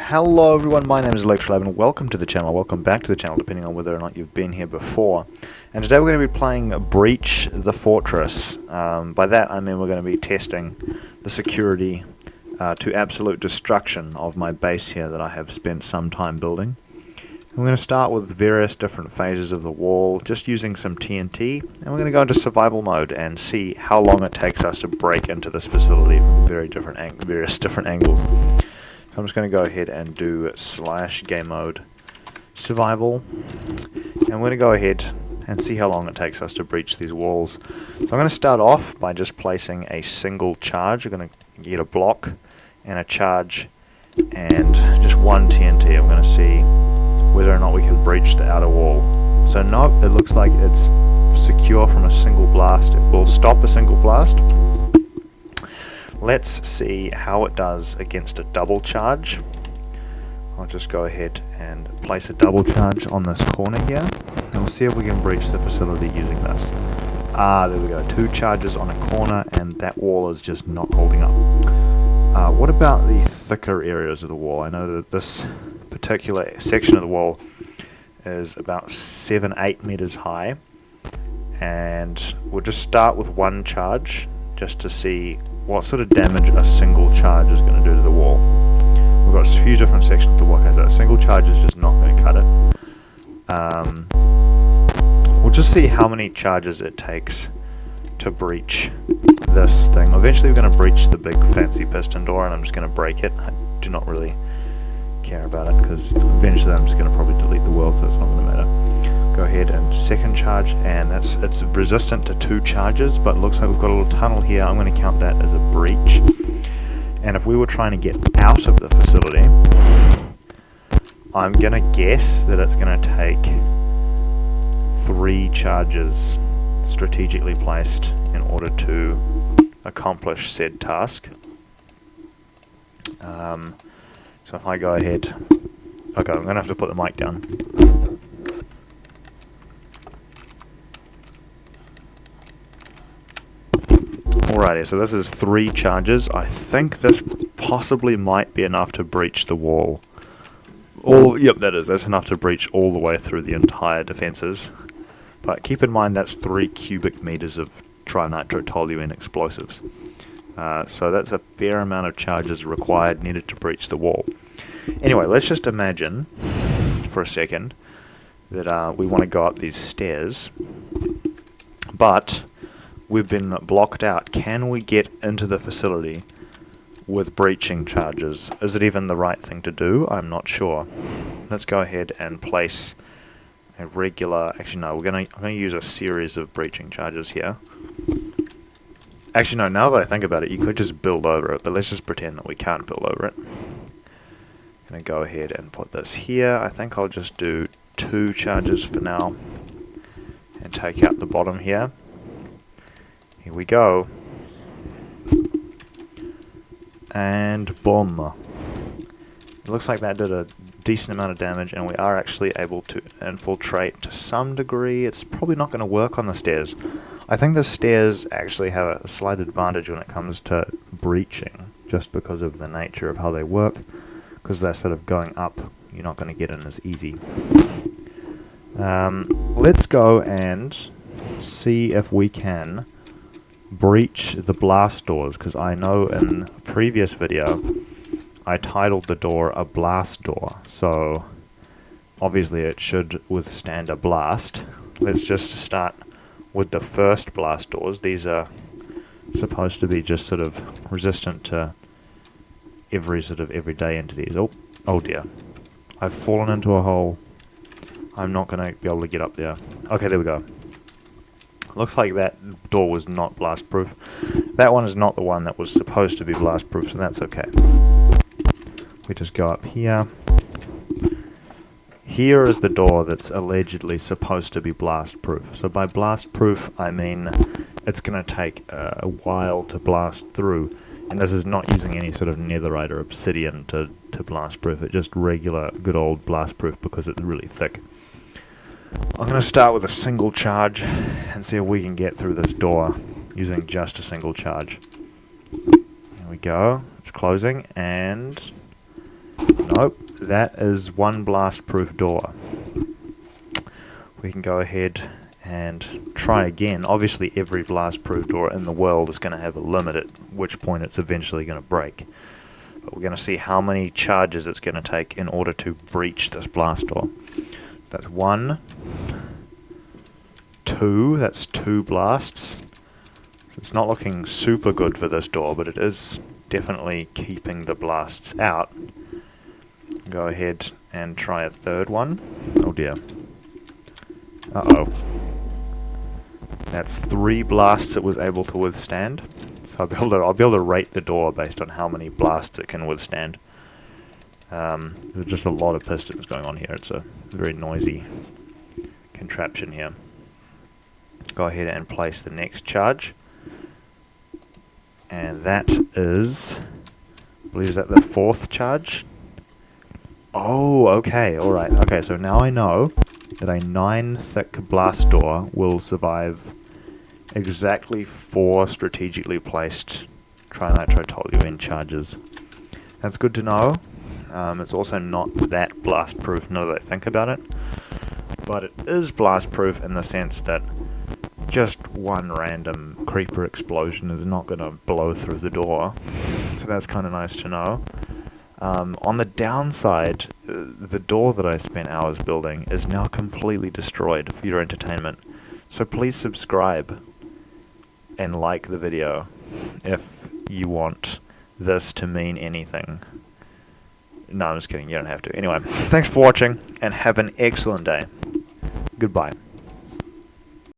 Hello everyone, my name is Olectralab and welcome to the channel, welcome back to the channel depending on whether or not you've been here before. And today we're going to be playing Breach the Fortress. By that I mean we're going to be testing the security to absolute destruction of my base here that I have spent some time building. And we're going to start with various different phases of the wall, just using some TNT, and we're going to go into survival mode and see how long it takes us to break into this facility from various different angles. I'm just going to go ahead and do /game mode survival, and we're going to go ahead and see how long it takes us to breach these walls. So I'm going to start off by just placing a single charge. We're going to get a block and a charge and just one TNT. I'm going to see whether or not we can breach the outer wall. So no, it looks like it's secure from a single blast. It will stop a single blast. Let's see how it does against a double charge. I'll just go ahead and place a double charge on this corner here, and we'll see if we can breach the facility using this. There we go, 2 charges on a corner, and that wall is just not holding up. What about the thicker areas of the wall? I know that this particular section of the wall is about 7-8 meters high, and we'll just start with one charge just to see what sort of damage a single charge is going to do to the wall. We've got a few different sections of the wall, so a single charge is just not going to cut it. We'll just see how many charges it takes to breach this thing. Eventually we're going to breach the big fancy piston door, and I'm just going to break it. I do not really care about it because eventually I'm just going to probably delete the world, so it's not going to matter. Go ahead and second charge, and it's resistant to 2 charges, but it looks like we've got a little tunnel here. I'm going to count that as a breach. And if we were trying to get out of the facility, I'm going to guess that it's going to take 3 charges strategically placed in order to accomplish said task. So if I go ahead, okay, I'm going to have to put the mic down. Alrighty, so this is 3 charges. I think this possibly might be enough to breach the wall. Yep, that's enough to breach all the way through the entire defenses. But keep in mind that's 3 cubic meters of trinitrotoluene explosives. So that's a fair amount of charges needed to breach the wall. Anyway, let's just imagine for a second that we want to go up these stairs, but we've been blocked out. Can we get into the facility with breaching charges? Is it even the right thing to do? I'm not sure. Let's go ahead and place a regular... Actually, no, I'm going to use a series of breaching charges here. Actually, no, now that I think about it, you could just build over it, but let's just pretend that we can't build over it. I'm going to go ahead and put this here. I think I'll just do 2 charges for now and take out the bottom here. Here we go. And boom. It looks like that did a decent amount of damage, and we are actually able to infiltrate to some degree. It's probably not going to work on the stairs. I think the stairs actually have a slight advantage when it comes to breaching, just because of the nature of how they work, because they're sort of going up. You're not going to get in as easy. Let's go and see if we can breach the blast doors, because I know in a previous video I titled the door a blast door, so obviously it should withstand a blast. Let's just start with the first blast doors. These are supposed to be just sort of resistant to every sort of everyday entities. Oh dear, I've fallen into a hole. I'm not going to be able to get up there. Okay, there we go. Looks like that door was not blast proof. That one is not the one that was supposed to be blast proof, so that's okay. We just go up here. Here is the door that's allegedly supposed to be blast proof. So by blast proof I mean it's going to take a while to blast through, and this is not using any sort of netherite or obsidian to blast proof it, just regular good old blast proof because it's really thick. I'm going to start with a single charge and see if we can get through this door using just a single charge. There we go. It's closing, and Nope, that is one blast-proof door. We can go ahead and try again. Obviously, every blast-proof door in the world is going to have a limit at which point it's eventually going to break. But we're going to see how many charges it's going to take in order to breach this blast door. That's 1, 2, that's 2 blasts. So it's not looking super good for this door, but it is definitely keeping the blasts out. Go ahead and try a third one. Oh dear. Uh-oh. That's 3 blasts it was able to withstand. So I'll be able to rate the door based on how many blasts it can withstand. There's just a lot of pistons going on here. It's a very noisy contraption here. Go ahead and place the next charge. And that is, I believe, is that the 4th charge? Oh, okay, alright. Okay, so now I know that a 9 thick blast door will survive exactly 4 strategically placed trinitro-toluene charges. That's good to know. It's also not that blast-proof now that I think about it. But it is blast-proof in the sense that just one random creeper explosion is not going to blow through the door. So that's kind of nice to know. On the downside, the door that I spent hours building is now completely destroyed for your entertainment. So please subscribe and like the video if you want this to mean anything. No, I'm just kidding, you don't have to. Anyway, thanks for watching and have an excellent day. Goodbye.